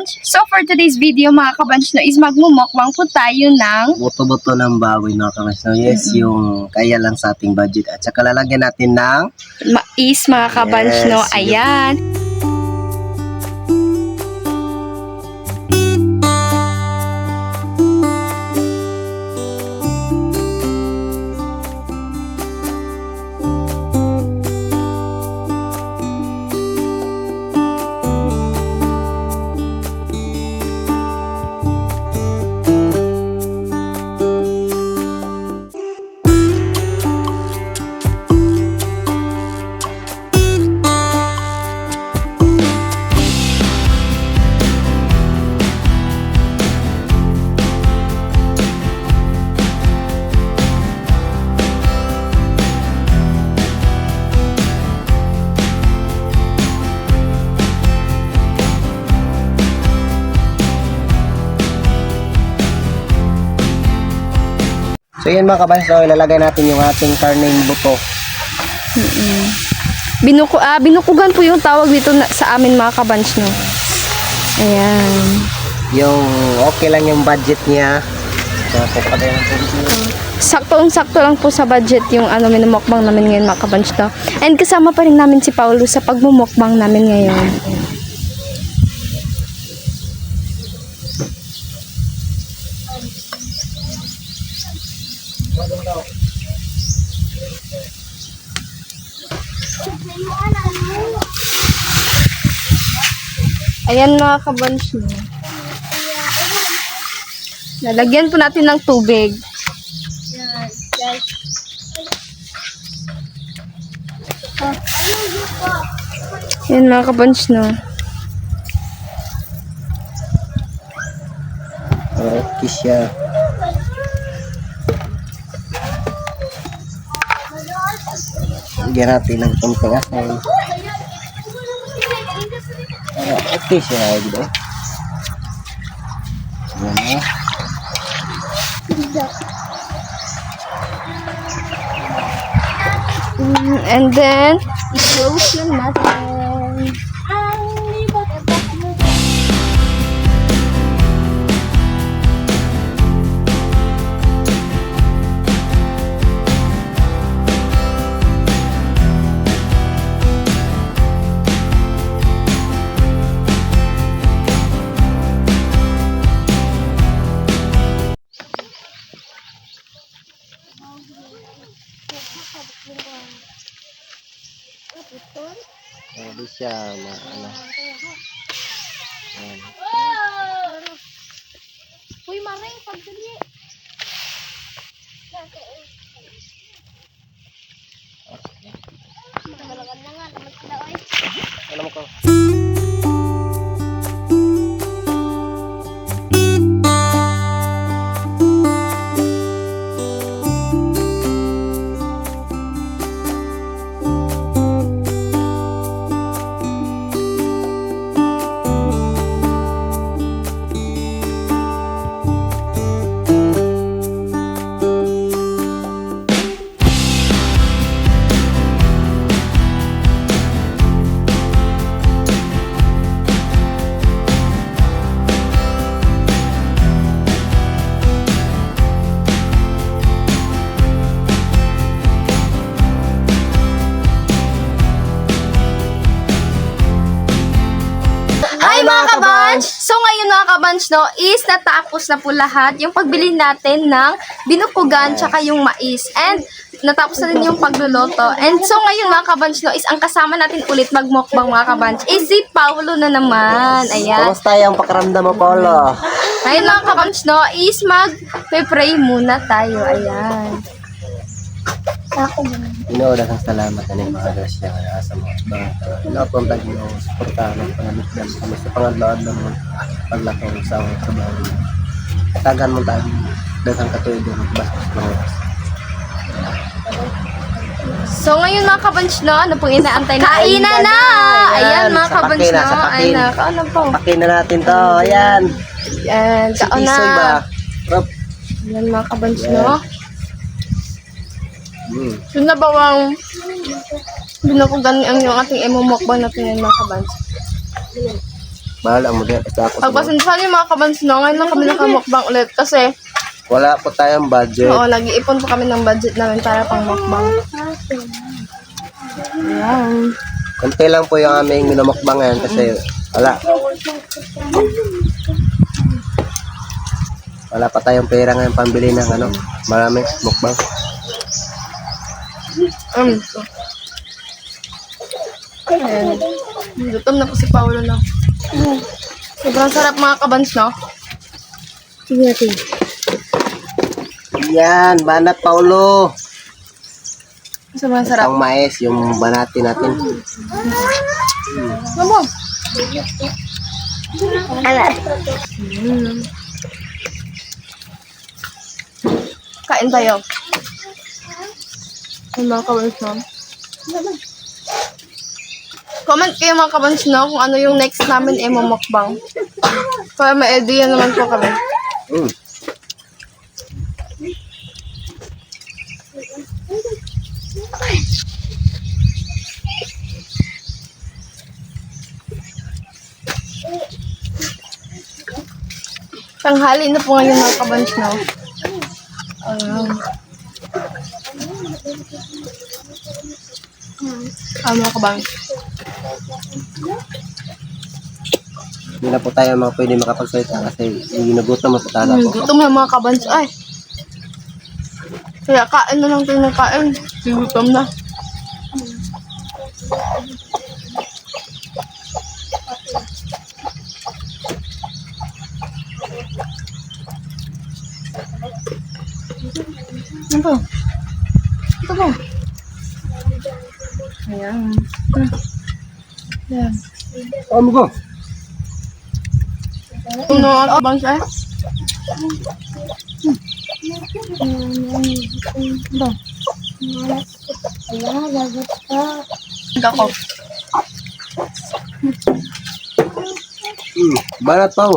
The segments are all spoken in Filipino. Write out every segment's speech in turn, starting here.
kabanch, so for today's video mga kabanch is magmumukbang po tayo ng buto-buto ng baboy mga kabanch. Yes, yung kaya lang sa ating budget. At saka lalagyan natin ng mais mga kabanch. Yes, Ayan. So yan mga kabanch, so ilalagay natin yung ating karneng buto. Binukugan po yung tawag dito sa amin mga kabanch, no? Ayan. Yung okay lang yung budget niya. So kapatay ng Saktong-sakto lang po sa budget yung minumukbang namin ngayon mga kabanch, no? And kasama pa rin namin si Paulo sa pagmumukbang namin ngayon. Ayan mga kabanch, no? Lalagyan po natin ng tubig. Ayan mga kabanch, no? okay siya. Lagyan natin ng konting asin. Okay siya gitu. Ayan. And then, i-close lang natin. Hindi siya ano. Ayan. Uy, maring, pagdali. Alam ko. Mga kabanch! So ngayon mga kabanch, no, is natapos na po lahat yung pagbili natin ng binukugan tsaka yung mais. And natapos na din yung pagluluto. And so ngayon mga kabanch, no, is ang kasama natin ulit magmukbang mga kabanch is si Paulo na naman. Ayan. Kumusta yung pakiramdam mo, Paulo? Ngayon mga kabanch, no, is mag-pray muna tayo. Ayan. Inood ang salamat na mga grasya sa mga bang napon tayo ng suporta ng pangalit sa pangadlaad ng paglakaw sa mga trabaho. Tagan mo tayo daghang katuig ng bastos mga. So ngayon mga kabanch, no, ano pong inaantay na? Kainan na! Ayan mga kabanch, no. Ayan, kaon na po. Pakin na natin to. Ayan. Ayan, kaon na. Isoy ba? Rob. Ayan mga kabanch, no. So na bawang binukugan ang yung ating imumukbang natin yan mga kabanch. Bahala mo din. Basta ako. Pagpasensyahan yung mga kabans, no? Ngayon lang kami nakamukbang ulit kasi Wala po tayong budget. oo, nag-iipon po kami ng budget namin para pang mukbang. Ayan. Konti lang po yung aming minumukbang ngayon kasi wala. Wala pa tayong pera ngayon pambili ng maraming mukbang. Ayan. Gutom na po si Paolo, no? Sobrang sarap mga kabans, no? Sige natin. Yan, banat Paulo. Sobrang sarap. Ang mais, yung banati natin. Ano? Kain tayo. Ay, mga kabans, no? Comment kayo mga kabans, no? Kung ano yung next namin mukbang. Para may idea naman po kami. Mm. Tanghali na po ngayon mga kabans, no? Mga kabans. Hindi na po tayo pwede makapagsalita kasi ginugutom mo po talaga po. Gutom na mga kabans. Ay! Kaya kain na lang tayo ng kain. Gutom na. Ano po? Ito po. Ayan. Ayan. Ano ko? Ano ang kabans eh? Ito. Ako. Banat Pao.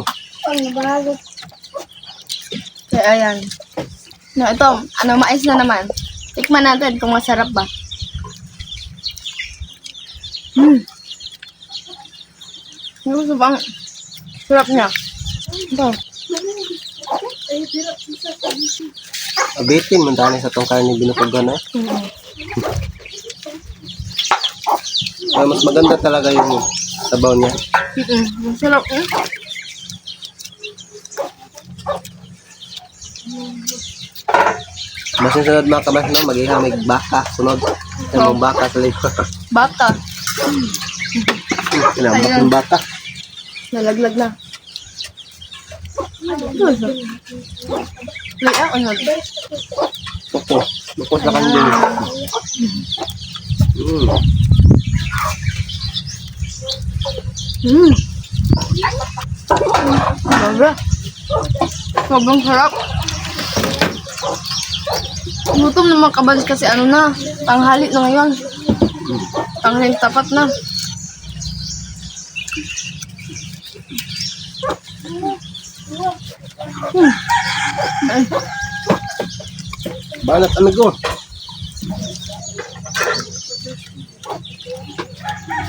Kaya ayan. No, ito, mais na naman. Tikman natin kung masarap ba. Sobrang sarap niya. Ito. Abitin mo dahil sa tong karne binukugan na. Kaya mas maganda talaga yung sabaw niya. Masarap eh. Mas sunod mga kabas no, maghihamig baka, sunod. Yung baka sa likod. Baka. Kinabak yung baka. Nalaglag na. Laya o nod? Bukos. Bukos na kandil. Sobra. Sobrang sarap. Gutom na mga kabans kasi ano na, tanghali na ngayon. Tanghali tapat na. Banat amigo.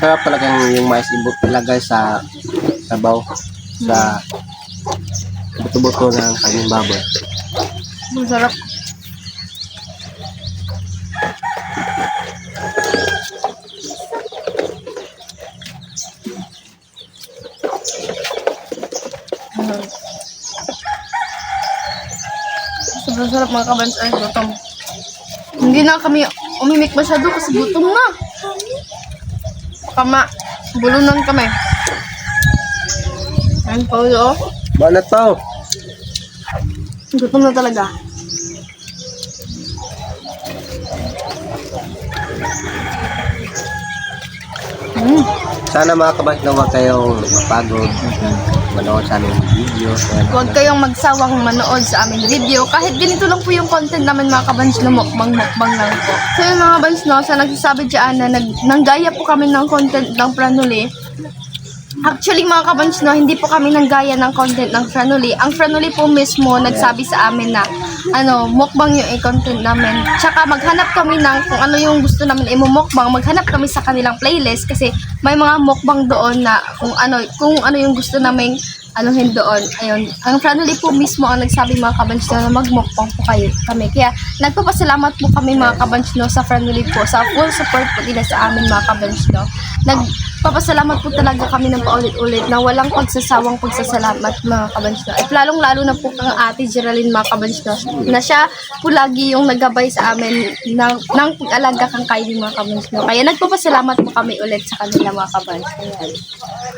Sarap talagang yung mais ilagay sa sabaw. Sa buto-buto ng kanyang baboy. Masarap. Sobrang sarap mga kabans. Ay, gutom. Hindi na kami umimik masyado kasi gutom na. Bulunan kami. Ayun, Paulo. Banat Pao. Gutom na talaga. Sana mga kabas na huwag kayong mapagod manood sa aming video. Huwag kayong magsawang manood sa aming video. Kahit ganito lang po yung content namin mga kabans na mukbang lang po. So yung mga kabans no, sa nagsasabi dyan na nanggaya po kami ng content ng Planuli. Actually mga kabans, no, hindi po kami nanggaya ng content ng Franuli. Ang Franuli po mismo nagsabi sa amin na mukbang yung i-content namin. Tsaka maghanap kami ng kung ano yung gusto namin imumukbang. Maghanap kami sa kanilang playlist kasi may mga mukbang doon na kung ano yung gusto naming anuhin doon. Ayun. Ang Franuli po mismo ang nagsabi mga kabans na magmukbang po kami. Kaya nagpapasalamat po kami mga kabans sa Franuli po sa full support po nila sa amin mga kabans. Nagpapasalamat po talaga kami ng paulit-ulit na walang pagsasawang pagsasalamat mga kabansyo. At lalong-lalo na po kang Ate Geraldine mga kabansyo na siya po lagi yung naggabay sa amin ng pag-alaga kang Kylie mga kabansyo. Kaya nagpapasalamat po kami ulit sa kanila mga kabansyo.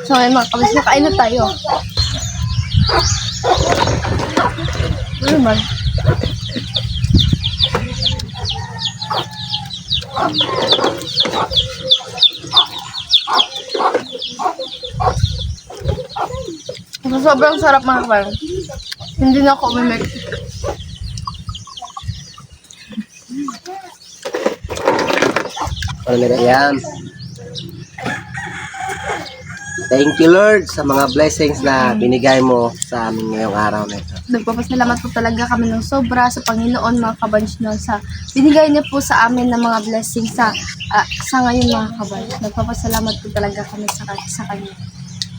So ayun mga kabansyo, kain na tayo. Ano naman? Sobrang sarap mga kabayan. Hindi na ako umimik. Yan. Thank you Lord sa mga blessings na binigay mo sa amin ngayong araw na ito. Nagpapasalamat po talaga kami ng sobra sa Panginoon mga kabansyo sa binigay niya po sa amin ng mga blessings sa ngayon mga kabansyo. Nagpapasalamat po talaga kami sa kanya.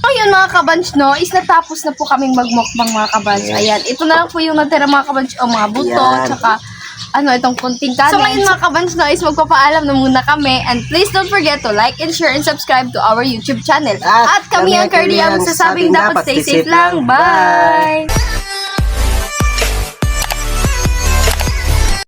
Ngayon mga kabans, is natapos na po kaming magmukbang mga kabans. Ayan, ito na lang po yung natira mga kabans, mga buto, tsaka itong kunting kanin. So ngayon mga kabans, is magpapaalam na muna kami. And please don't forget to like and share and subscribe to our YouTube channel. At kami ang Carly ang sasabing dapat stay safe lang. Bye!